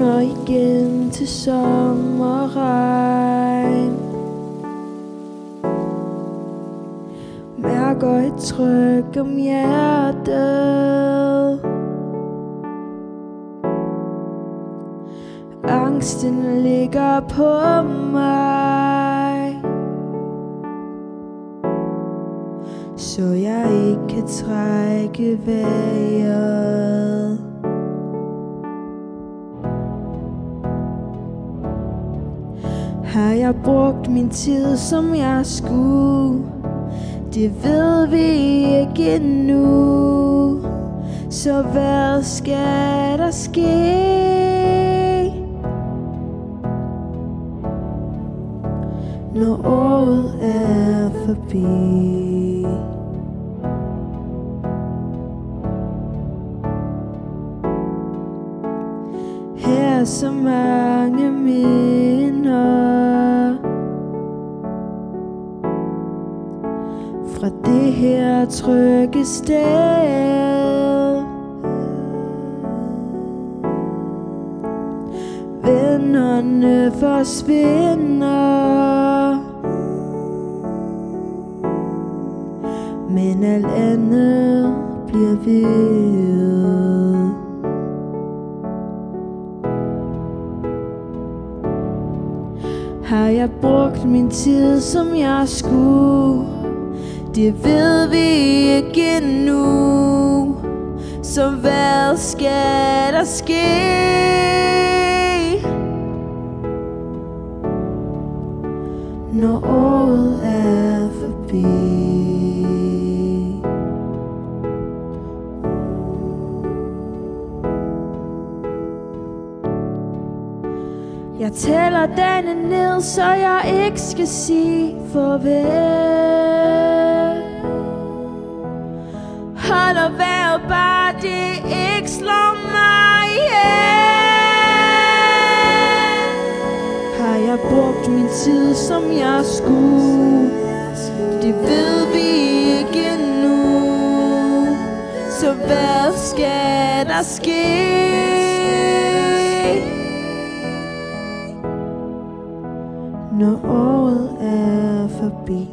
vågner igen til sommerregn. Mærker et tryk om hjertet. Angsten ligger på mig, så jeg ikke kan trække vejret. Har jeg brugt min tid, som jeg skulle? Det ved vi ikke endnu. Så hvad skal der ske? Når året er forbi. Her er så mange minder fra det her trygge sted. Vennerne forsvinder, men alt andet bliver ved. Har jeg brugt min tid, som jeg skulle? Det ved vi ikke endnu. Så hvad skal der ske? Når året er forbi. Jeg tæller dagene ned, så jeg ikke skal sige farvel. Holder vejret, bare det ikke slår mig ihjel. Har jeg brugt min tid, som jeg skulle? Det ved vi ikke endnu. Så hvad skal der ske? Når året er forbi.